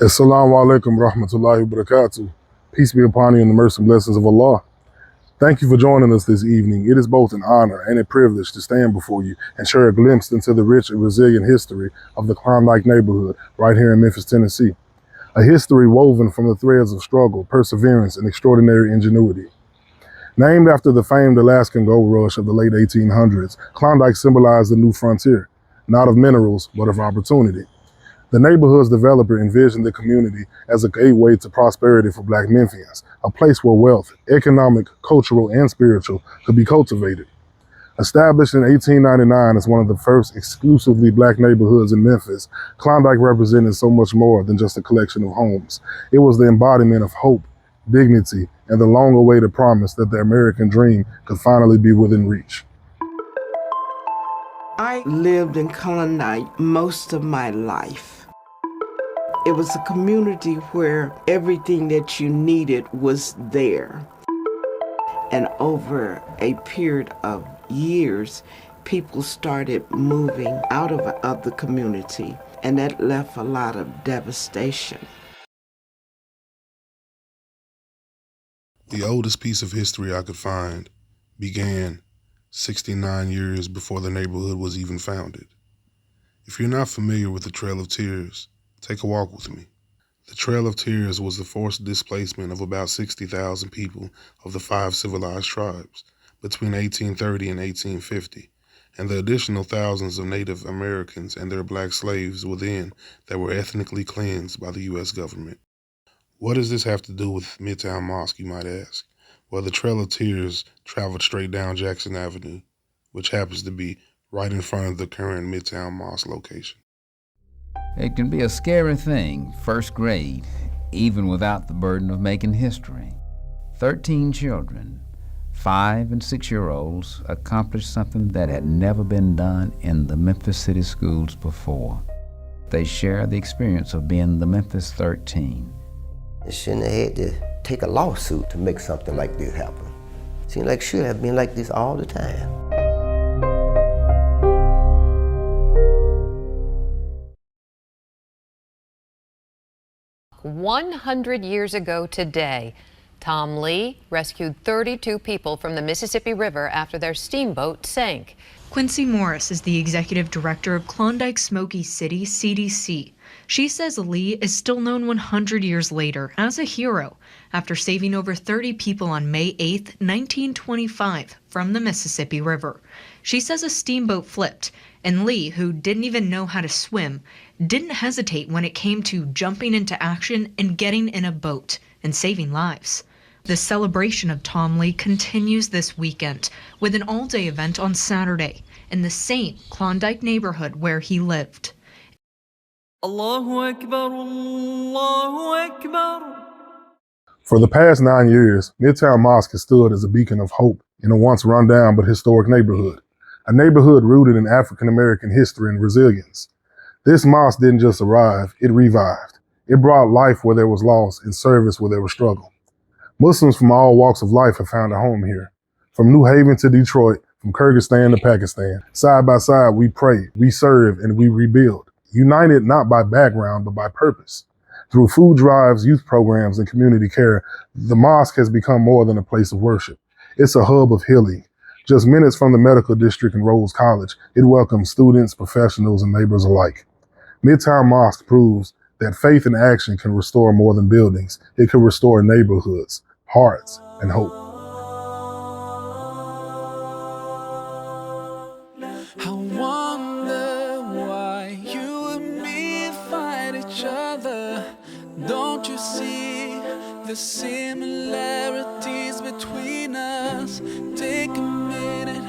Assalamu alaikum rahmatullahi wa barakatuh. Peace be upon you and the mercy and blessings of Allah. Thank you for joining us this evening. It is both an honor and a privilege to stand before you and share a glimpse into the rich and resilient history of the Klondike neighborhood right here in Memphis, Tennessee. A history woven from the threads of struggle, perseverance, and extraordinary ingenuity. Named after the famed Alaskan gold rush of the late 1800s, Klondike symbolized the new frontier, not of minerals, but of opportunity. The neighborhood's developer envisioned the community as a gateway to prosperity for Black Memphians, a place where wealth, economic, cultural, and spiritual could be cultivated. Established in 1899 as one of the first exclusively Black neighborhoods in Memphis, Klondike represented so much more than just a collection of homes. It was the embodiment of hope, dignity, and the long-awaited promise that the American dream could finally be within reach. I lived in Klondike most of my life. It was a community where everything that you needed was there. And over a period of years, people started moving out of the community, and that left a lot of devastation. The oldest piece of history I could find began 69 years before the neighborhood was even founded. If you're not familiar with the Trail of Tears, take a walk with me. The Trail of Tears was the forced displacement of about 60,000 people of the 5 civilized tribes between 1830 and 1850, and the additional thousands of Native Americans and their Black slaves within that were ethnically cleansed by the U.S. government. What does this have to do with Midtown Mosque, you might ask? Well, the Trail of Tears traveled straight down Jackson Avenue, which happens to be right in front of the current Midtown Mosque location. It can be a scary thing, first grade, even without the burden of making history. 13 children, 5 and 6-year-olds, accomplished something that had never been done in the Memphis city schools before. They share the experience of being the Memphis 13. They shouldn't have had to take a lawsuit to make something like this happen. Seems like it should have been like this all the time. 100 years ago today, Tom Lee rescued 32 people from the Mississippi River after their steamboat sank. Quincy Morris is the executive director of Klondike Smoky City CDC. She says Lee is still known 100 years later as a hero after saving over 30 people on May 8, 1925 from the Mississippi River. She says a steamboat flipped, and Lee, who didn't even know how to swim, didn't hesitate when it came to jumping into action and getting in a boat and saving lives. The celebration of Tom Lee continues this weekend with an all-day event on Saturday in the same Klondike neighborhood where he lived. Allahu Akbar, Allahu Akbar. For the past 9 years, Midtown Mosque has stood as a beacon of hope in a once run-down but historic neighborhood, a neighborhood rooted in African-American history and resilience. This mosque didn't just arrive, it revived. It brought life where there was loss and service where there was struggle. Muslims from all walks of life have found a home here. From New Haven to Detroit, from Kyrgyzstan to Pakistan, side by side we pray, we serve, and we rebuild. United not by background, but by purpose. Through food drives, youth programs, and community care, the mosque has become more than a place of worship. It's a hub of healing. Just minutes from the medical district and Rhodes College, it welcomes students, professionals, and neighbors alike. Midtown Mosque proves that faith and action can restore more than buildings. It can restore neighborhoods, hearts, and hope. I wonder why you and me fight each other. Don't you see the similarities between us? Take a minute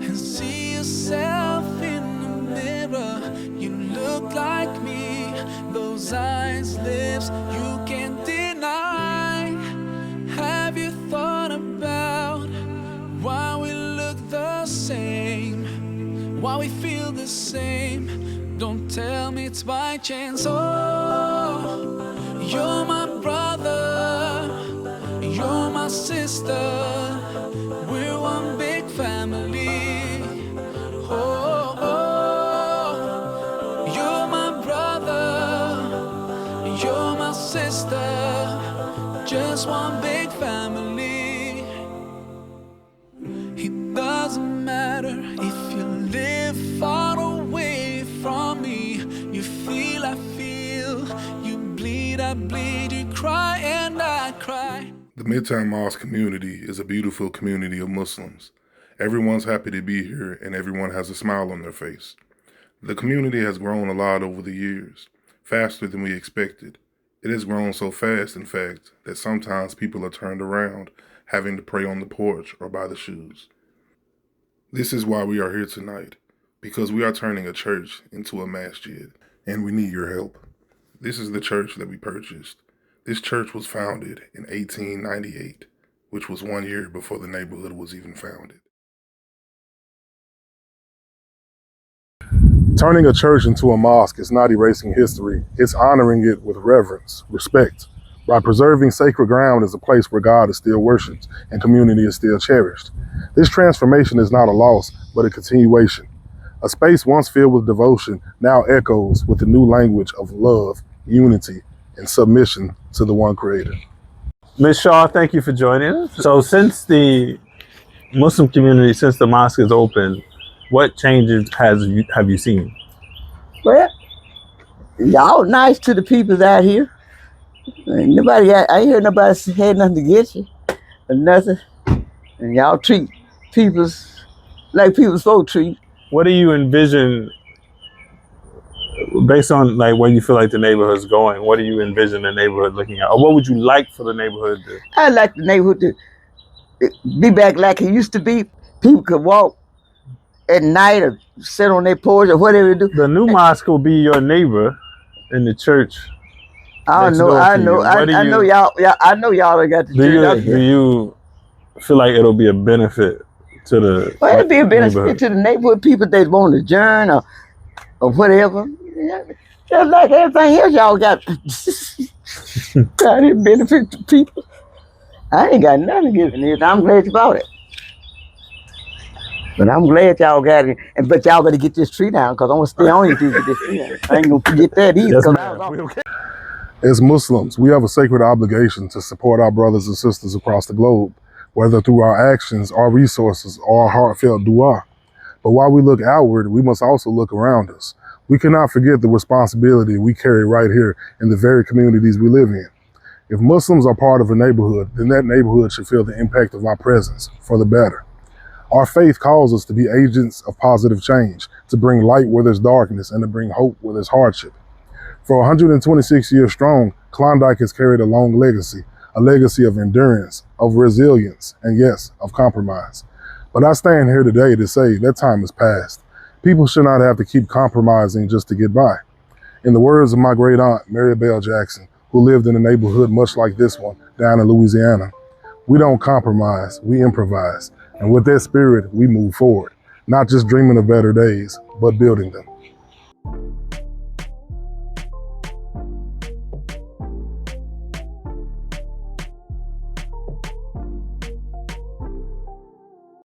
and see yourself in the mirror. You look like me, those eyes, lips, you can't deny. Have you thought about why we look the same? Why we feel the same? Don't tell me it's by chance. Oh, you're my brother, you're my sister. We're one big family. Oh, you're my brother, you're my sister, just one big family. It doesn't matter if you live far away from me. You feel, I feel, you bleed, I bleed, you cry and I cry. The Midtown Mosque community is a beautiful community of Muslims. Everyone's happy to be here and everyone has a smile on their face. The community has grown a lot over the years, faster than we expected. It has grown so fast, in fact, that sometimes people are turned around, having to pray on the porch or by the shoes. This is why we are here tonight, because we are turning a church into a masjid, and we need your help. This is the church that we purchased. This church was founded in 1898, which was 1 year before the neighborhood was even founded. Turning a church into a mosque is not erasing history, it's honoring it with reverence, respect. By preserving sacred ground as a place where God is still worshipped and community is still cherished. This transformation is not a loss, but a continuation. A space once filled with devotion now echoes with the new language of love, unity, and submission to the one creator. Ms. Shaw, thank you for joining us. So since the Muslim community, since the mosque is open, what changes have you seen? Well, y'all nice to the people out here. I ain't heard nobody had nothing against you or nothing. And y'all treat people like people supposed to treat. What do you envision, based on like where you feel like the neighborhood's going, what do you envision the neighborhood looking at? Or what would you like for the neighborhood to? I'd like the neighborhood to be back like it used to be. People could walk at night or sit on their porch or whatever they do. The new mosque will be your neighbor in the church. I know y'all done got the church out here. Do you feel like it'll be a benefit to the Well, it'll be a benefit to the neighborhood people that want to adjourn or whatever. Yeah, just like everything else y'all got. Got it benefit to people. I ain't got nothing giving it. I'm glad about it. But I'm glad y'all got it. But y'all better get this tree down because I'm going to stay on you to get this tree down. I ain't going to forget that either. Yes, As Muslims, we have a sacred obligation to support our brothers and sisters across the globe, whether through our actions, our resources, or our heartfelt dua. But while we look outward, we must also look around us. We cannot forget the responsibility we carry right here in the very communities we live in. If Muslims are part of a neighborhood, then that neighborhood should feel the impact of our presence for the better. Our faith calls us to be agents of positive change, to bring light where there's darkness and to bring hope where there's hardship. For 126 years strong, Klondike has carried a long legacy, a legacy of endurance, of resilience, and yes, of compromise. But I stand here today to say that time is past. People should not have to keep compromising just to get by. In the words of my great aunt, Mary Bell Jackson, who lived in a neighborhood much like this one down in Louisiana, we don't compromise, we improvise. And with that spirit, we move forward, not just dreaming of better days, but building them.